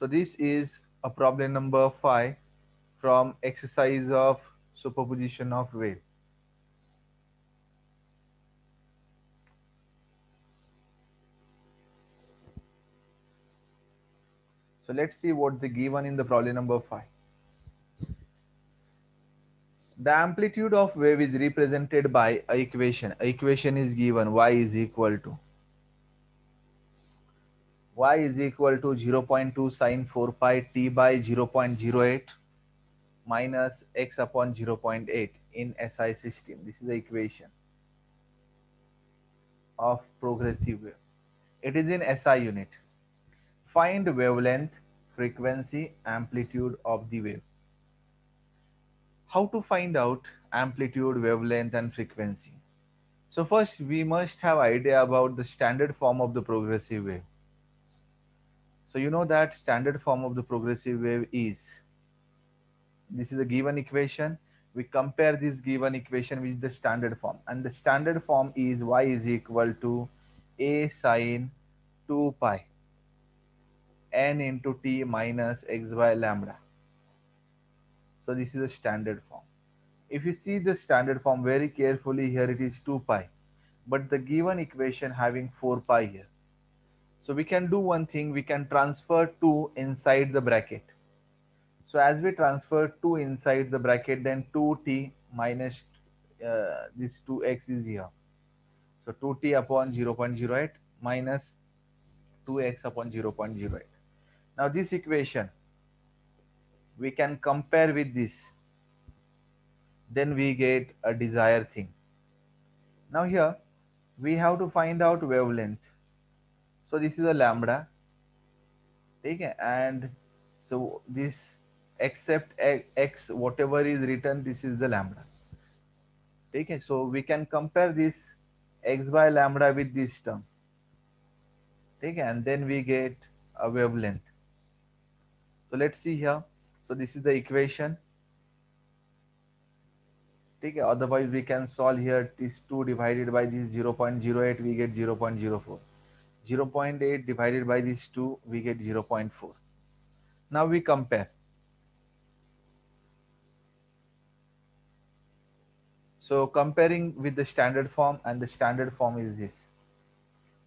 So this is a problem number 5 from exercise of superposition of wave. So let's see what the given in the problem number 5. The amplitude of wave is represented by a equation. A equation is given y is equal to zero point 0.2 sine 4 pi t by 0.08 minus x upon 0.8 in SI system. This is the equation of progressive wave. It is in SI unit. Find wavelength, frequency, amplitude of the wave. How to find out amplitude, wavelength and frequency? So first we must have idea about the standard form of the progressive wave. So you know that standard form of the progressive wave is, this is a given equation. We compare this given equation with the standard form, and the standard form is y is equal to a sine 2 pi n into t minus x by lambda. So this is a standard form. If you see the standard form very carefully, here it is 2 pi, but the given equation having 4 pi here. So we can do one thing, we can transfer 2 inside the bracket. So as we transfer 2 inside the bracket, then 2t minus this 2x is here. So 2t upon 0.08 minus 2x upon 0.08. Now this equation we can compare with this, then we get a desired thing. Now here we have to find out wavelength. So this is a lambda, okay, and so this except x whatever is written, this is the lambda. Okay, so we can compare this x by lambda with this term. Okay, and then we get a wavelength. So let's see here. So this is the equation. Okay, otherwise we can solve here. This 2 divided by this 0.08, we get 0.04. 0.8 divided by this 2, we get 0.4. Now we compare. So comparing with the standard form, and the standard form is this.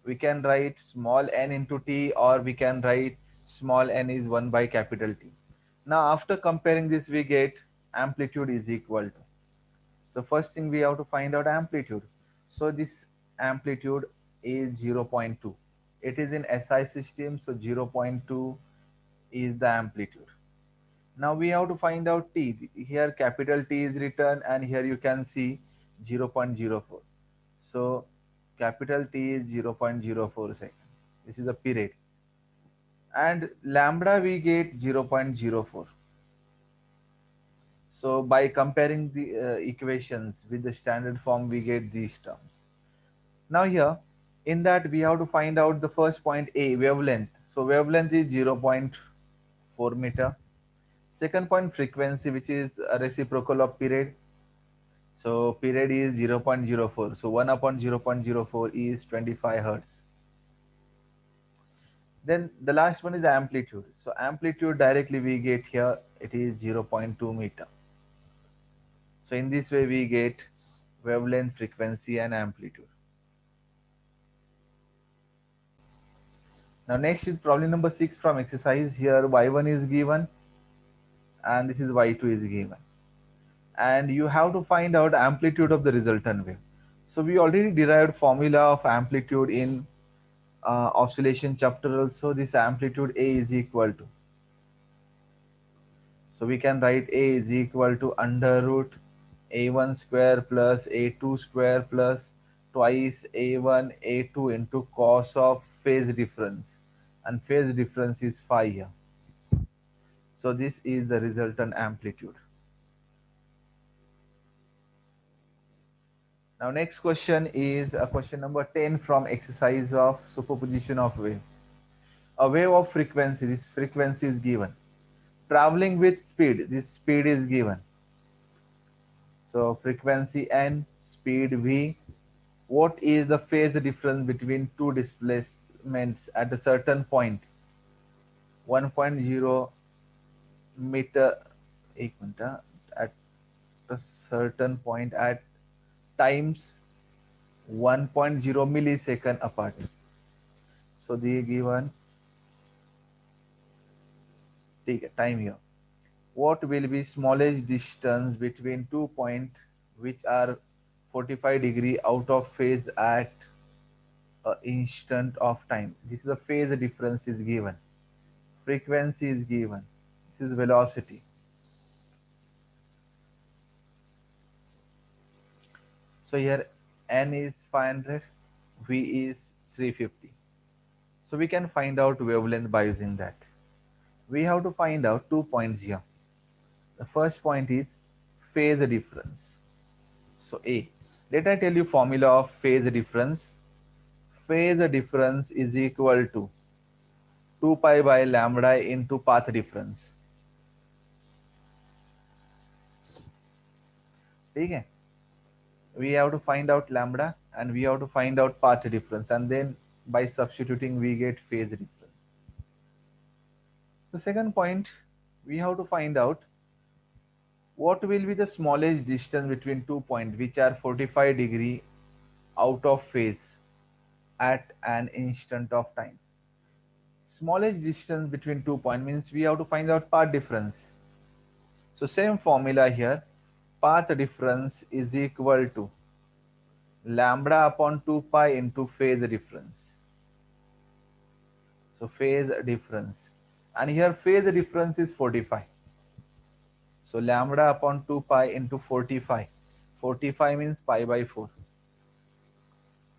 We can write small n into t, or we can write small n is 1 by capital T. Now after comparing this, we get amplitude is equal to. The first thing we have to find out amplitude. So this amplitude is 0.2. It is in SI system, so 0.2 is the amplitude. Now we have to find out T. Here capital T is written, and here you can see 0.04. So capital T is 0.04 second. This is the period. And lambda we get 0.04. So by comparing the equations with the standard form, we get these terms. Now here, in that we have to find out the first point A, wavelength. So wavelength is 0.4 meter. Second point, frequency, which is a reciprocal of period. So period is 0.04. So 1 upon 0.04 is 25 hertz. Then the last one is amplitude. So amplitude directly we get here, it is 0.2 meter. So in this way we get wavelength, frequency and amplitude. Now next is problem number 6 from exercise. Here y1 is given and this is y2 is given. And you have to find out amplitude of the resultant wave. So we already derived formula of amplitude in oscillation chapter also. This amplitude A is equal to, so we can write A is equal to under root A1 square plus A2 square plus twice A1 A2 into cos of phase difference, and phase difference is phi here. So this is the resultant amplitude. Now next question is a question number 10 from exercise of superposition of wave. A wave of frequency, this frequency is given. Traveling with speed, this speed is given. So frequency n, speed v. What is the phase difference between two displacements at a certain point? 1.0 meter, एक minute, at a certain point at times 1.0 millisecond apart. So the given, ठीक है, time here. What will be smallest distance between 2 points which are 45 degree out of phase at a instant of time? This is a phase difference is given. Frequency is given. This is velocity. So here n is 500, v is 350. So we can find out wavelength by using that. We have to find out 2 points here. The first point is phase difference. So A. Let I tell you formula of phase difference. Phase difference is equal to 2 pi by lambda into path difference. ठीक है? We have to find out lambda and we have to find out path difference, and then by substituting we get phase difference. The second point, we have to find out what will be the smallest distance between 2 points which are 45 degree out of phase at an instant of time. Smallest distance between 2 points means we have to find out path difference. So same formula here, path difference is equal to lambda upon 2 pi into phase difference. So phase difference, and here phase difference is 45. So lambda upon 2 pi into 45. 45 means pi by 4.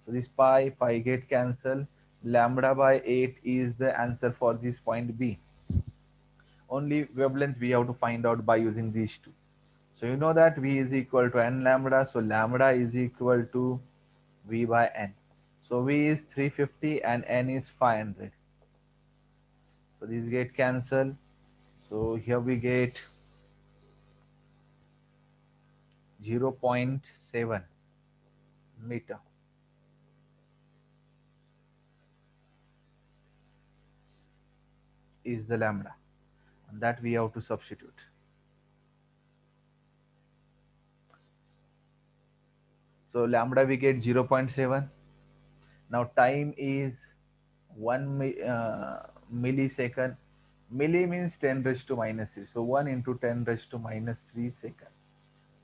So this pi get cancelled. Lambda by 8 is the answer for this point B. Only wavelength we have to find out by using these two. So you know that V is equal to n lambda. So lambda is equal to V by n. So V is 350 and n is 500. So these get cancelled. So here we get 0.7 meter. Is the lambda, and that we have to substitute. So lambda we get 0.7. Now time is 1 millisecond. Milli means 10 raised to minus 3. So 1 into 10 raised to minus 3 second.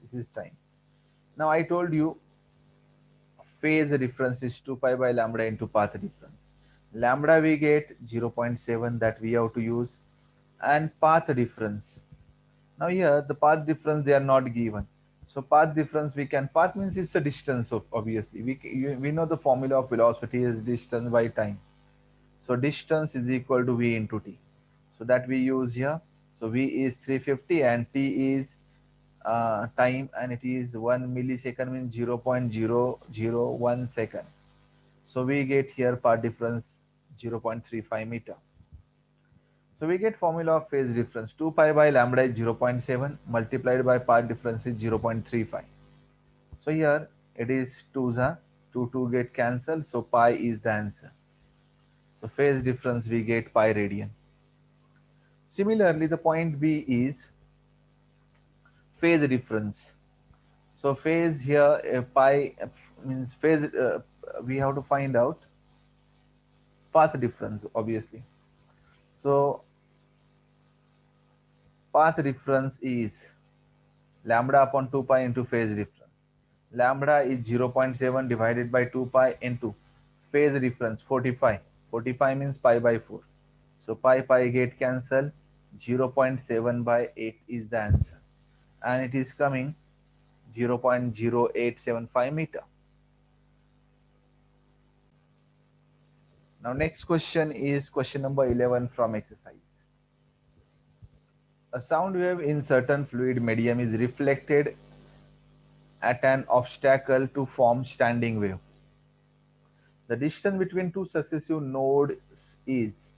This is time. Now I told you phase difference is 2 pi by lambda into path difference. Lambda we get 0.7 that we have to use, and path difference. Now here the path difference they are not given. So path difference we can, path means it's a distance, so obviously. We know the formula of velocity is distance by time. So distance is equal to v into t. So that we use here. So v is 350 and t is time, and it is 1 millisecond means 0.001 second. So we get here path difference 0.35 meter. So we get formula of phase difference. 2 pi by lambda is 0.7 multiplied by path difference is 0.35. So here it is 2 get cancelled. So pi is the answer. So phase difference we get pi radian. Similarly, the point B is phase difference. So phase here pi means phase. We have to find out path difference obviously. So path difference is lambda upon 2 pi into phase difference. Lambda is 0.7 divided by 2 pi into phase difference 45. 45 means pi by 4. So pi get cancelled. 0.7 by 8 is the answer. And it is coming 0.0875 meter. Now next question is question number 11 from exercise. A sound wave in certain fluid medium is reflected at an obstacle to form standing wave. The distance between two successive nodes is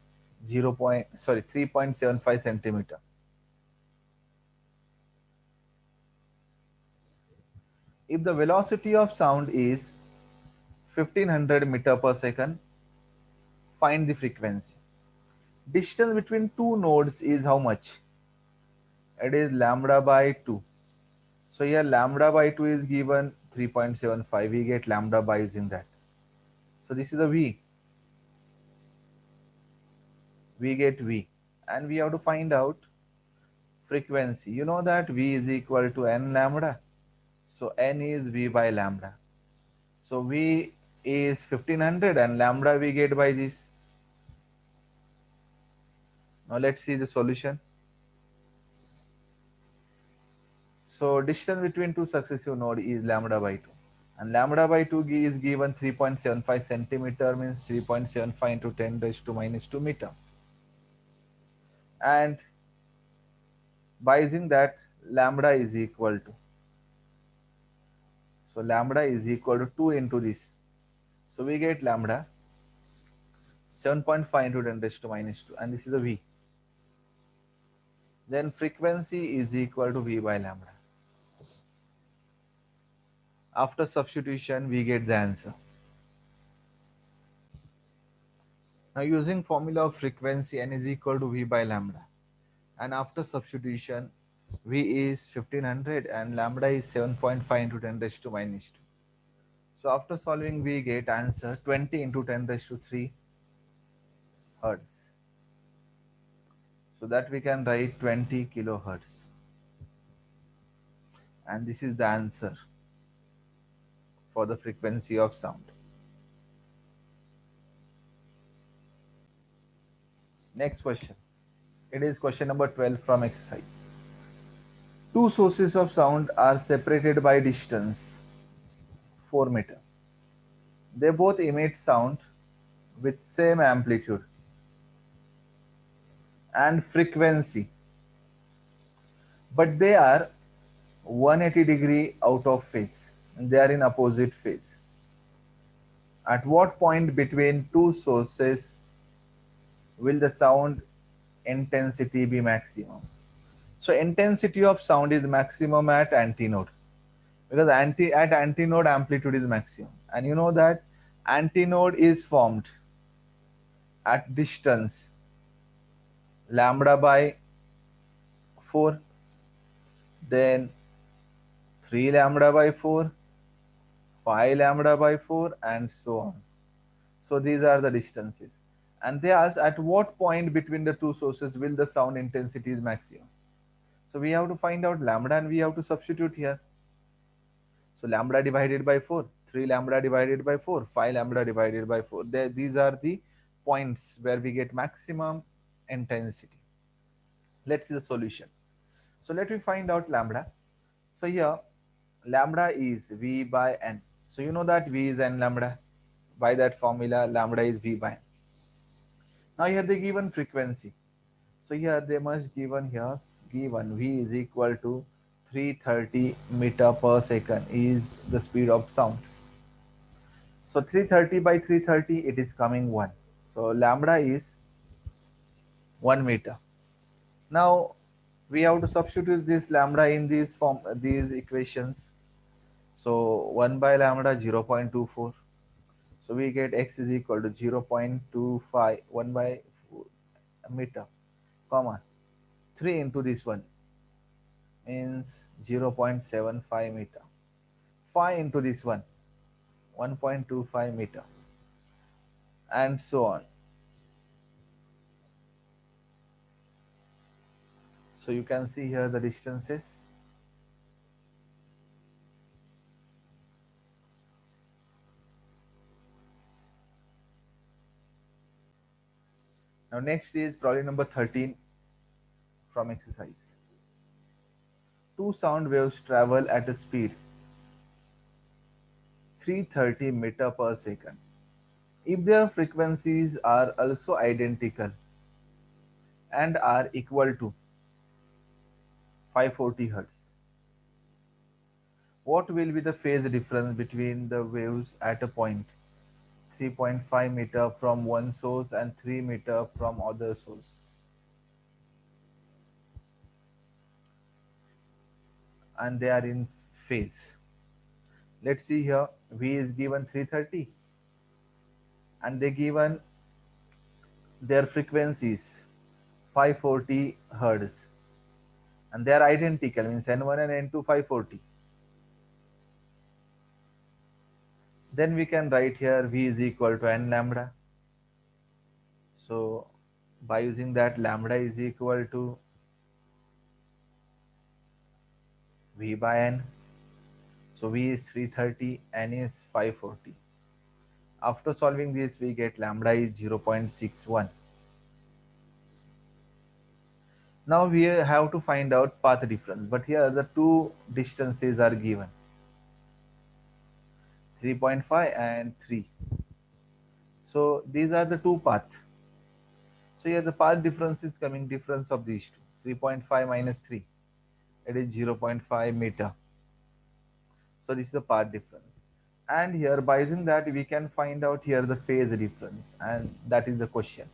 3.75 centimeter. If the velocity of sound is 1500 meter per second, find the frequency. Distance between two nodes is how much? It is lambda by 2. So here lambda by 2 is given 3.75. We get lambda by using that. So this is a V. We get V. And we have to find out frequency. You know that V is equal to n lambda. So n is V by lambda. So V is 1500 and lambda we get by this. Now let's see the solution. So distance between two successive nodes is lambda by 2. And lambda by 2 is given 3.75 centimeter, means 3.75 into 10 raised to minus 2 meter. And by using that, lambda is equal to, so lambda is equal to 2 into this. So we get lambda 7.5 into 10 raised to minus 2, and this is a V. Then frequency is equal to V by lambda. After substitution, we get the answer. Now using formula of frequency, n is equal to V by lambda. And after substitution, V is 1500 and lambda is 7.5 into 10 raised to minus 2. So after solving, we get answer 20 into 10 raised to 3 hertz. So that we can write 20 kilohertz. And this is the answer for the frequency of sound. Next question. It is question number 12 from exercise. Two sources of sound are separated by distance 4 meter. They both emit sound with same amplitude and frequency, but they are 180-degree out of phase. They are in opposite phase. At what point between two sources will the sound intensity be maximum? So intensity of sound is maximum at antinode, because at antinode amplitude is maximum, and you know that antinode is formed at distance lambda by 4, then 3 lambda by 4, 5 lambda by 4, and so on. So these are the distances. And they ask at what point between the two sources will the sound intensity is maximum. So we have to find out lambda and we have to substitute here. So lambda divided by 4, 3 lambda divided by 4, 5 lambda divided by 4. These are the points where we get maximum intensity. Let's see the solution. So let me find out lambda. So here lambda is V by N. So you know that V is N lambda. By that formula, lambda is V by N. Now here they given frequency. So here they must given here given V is equal to 330 meter per second is the speed of sound. So 330 by 330 it is coming 1. So lambda is 1 meter. Now we have to substitute this lambda in these equations. So 1 by lambda 0.24. So we get x is equal to 0.25 1 by 4 meter, comma 3 into this one means 0.75 meter. 5 into this one 1.25 meter, and so on. So you can see here the distances. Now next is problem number 13 from exercise. Two sound waves travel at a speed 330 meter per second. If their frequencies are also identical and are equal to 540 hertz, what will be the phase difference between the waves at a point 3.5 meter from one source and 3 meter from other source? And they are in phase. Let's see here, V is given 330 and they given their frequencies 540 hertz, and they are identical, means n1 and n2 540. Then we can write here v is equal to n lambda. So by using that, lambda is equal to v by n. So v is 330, n is 540. After solving this, we get lambda is 0.61. Now we have to find out path difference, but here the two distances are given, 3.5 and 3. So these are the two paths. So here the path difference is coming, difference of these two, 3.5 minus 3, it is 0.5 meter. So this is the path difference. And here by using that, we can find out here the phase difference, and that is the question.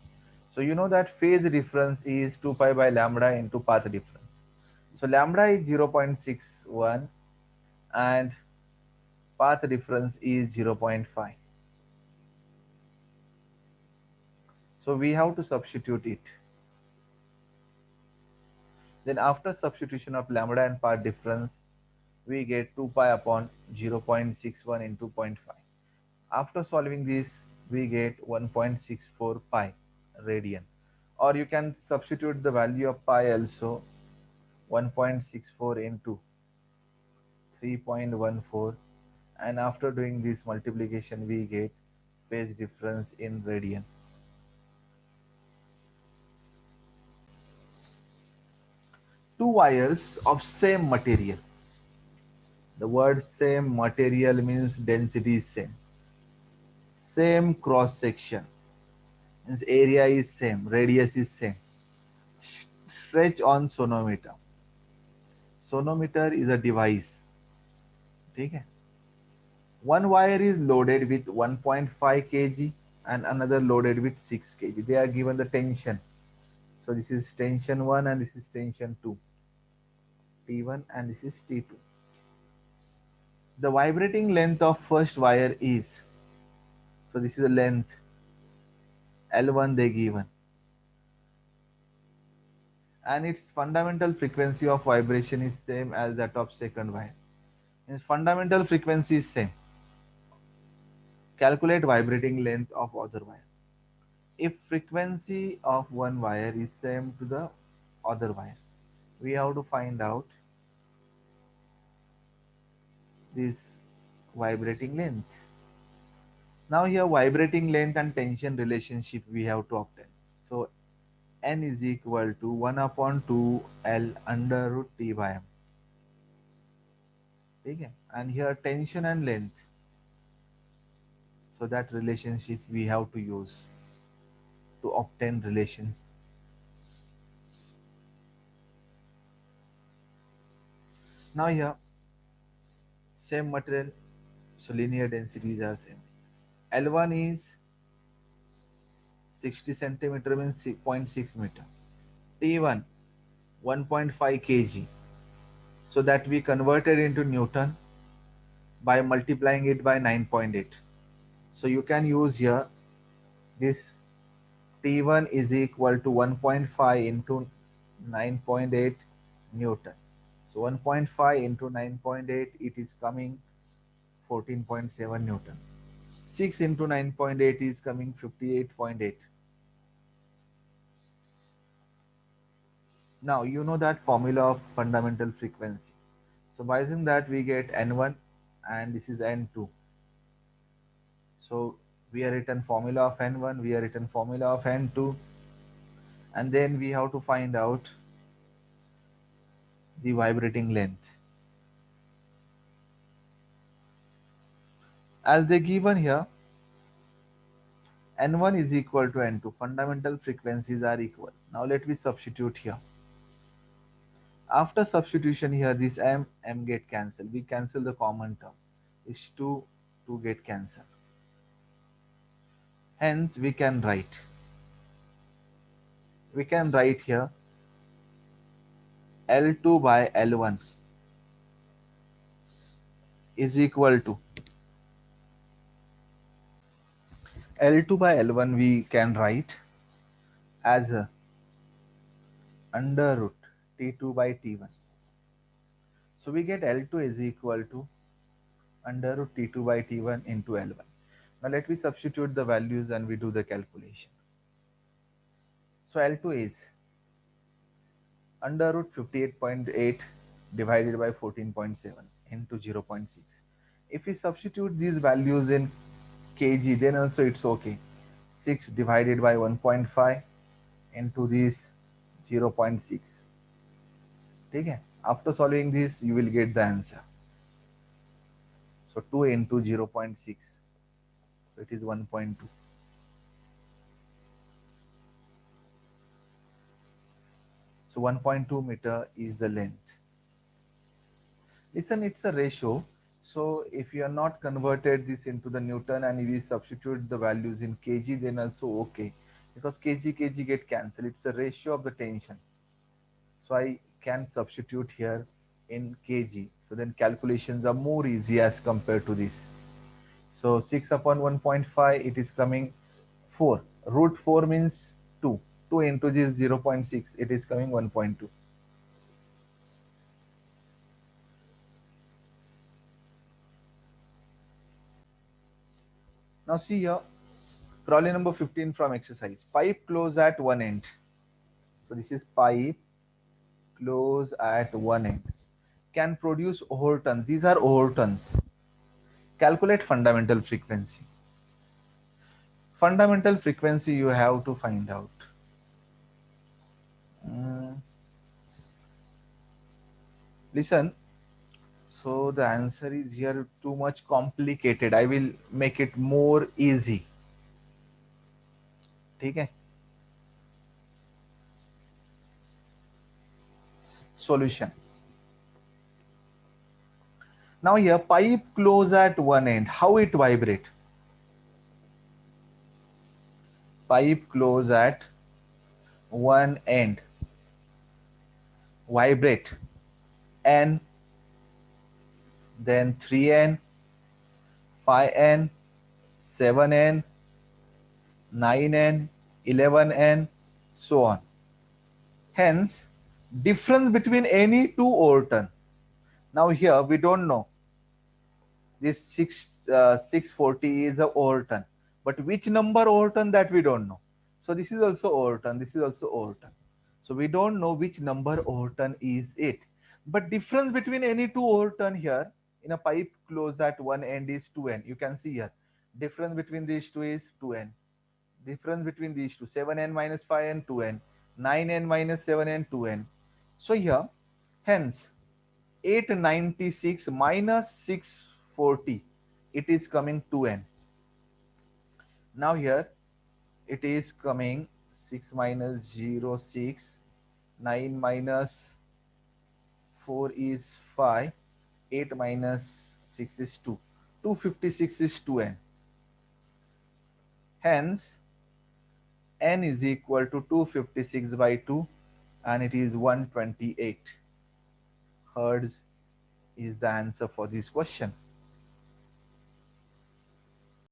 So you know that phase difference is 2 pi by lambda into path difference. So lambda is 0.61 and path difference is 0.5. So we have to substitute it. Then after substitution of lambda and path difference, we get 2 pi upon 0.61 into 0.5. After solving this, we get 1.64 pi radian. Or you can substitute the value of pi also, 1.64 into 3.14, and after doing this multiplication, we get phase difference in radian. Two wires of same material. The word same material means density is same. Same cross section means area is same, radius is same. Stretch on sonometer. Sonometer is a device. Okay? One wire is loaded with 1.5 kg and another loaded with 6 kg. They are given the tension. So this is tension 1 and this is tension 2. T1 and this is T2. The vibrating length of first wire is, so this is the length L1 they given, and its fundamental frequency of vibration is same as that of second wire. Means fundamental frequency is same. Calculate vibrating length of other wire. If frequency of one wire is same to the other wire, we have to find out this vibrating length. Now here vibrating length and tension relationship we have to obtain. So n is equal to 1 upon 2 L under root T by M. Okay? And here tension and length. So that relationship we have to use to obtain relations. Now here same material, so linear densities are same. L1 is 60 centimeter means 0.6 meter. T1 1.5 kg. So that we converted into Newton by multiplying it by 9.8. So you can use here this T1 is equal to 1.5 into 9.8 Newton. So 1.5 into 9.8, it is coming 14.7 Newton. 6 into 9.8 is coming 58.8. Now you know that formula of fundamental frequency. So by using that, we get N1 and this is N2. So we are written formula of N1, we are written formula of N2, and then we have to find out the vibrating length. As they given here, N1 is equal to N2. Fundamental frequencies are equal. Now let me substitute here. After substitution here, this M get cancelled. We cancel the common term. Is 2 get cancelled. Hence we can write. We can write here L2 by L1 is equal to L2 by L1 we can write as a under root T2 by T1. So we get L2 is equal to under root T2 by T1 into L1. Now let me substitute the values and we do the calculation. So L2 is under root 58.8 divided by 14.7 into 0.6. If we substitute these values in kg, then also it's okay. 6 divided by 1.5 into this 0.6. Okay. After solving this, you will get the answer. So 2 into 0.6. So it is 1.2. So 1.2 meter is the length. Listen, it's a ratio. So if you are not converted this into the Newton and we substitute the values in kg, then also okay. Because kg get cancelled. It's a ratio of the tension. So I can substitute here in kg. So then calculations are more easy as compared to this. So 6 upon 1.5, it is coming 4. Root 4 means 2. 2 into this 0.6, it is coming 1.2. Now see here, problem number 15 from exercise. Pipe close at one end. So this is pipe close at one end. Can produce Overton. These are Overtons. Calculate fundamental frequency. Fundamental frequency you have to find out. Listen, so the answer is here too much complicated. I will make it more easy. Okay. Solution. Now here pipe close at one end. How it vibrate? Pipe close at one end. Vibrate. N, then 3N, 5N, 7N, 9N, 11N, so on. Hence, difference between any two Overton. Now here we don't know. This 640 is a Overton, but which number Overton, that we don't know. So this is also Overton. This is also Overton. So we don't know which number Overton is it. But difference between any two Overton here in a pipe close at one end is 2N. You can see here. Difference between these two is 2N. Difference between these two, 7N minus 5N, 2N. 9N minus 7N, 2N. So here, hence, 896 minus 640, it is coming 2N. Now here, it is coming 6 minus 0, 6. 9 minus 4 is 5. 8 minus 6 is 2. 256 is 2N. Hence, N is equal to 256 by 2 and it is 128. Hertz is the answer for this question.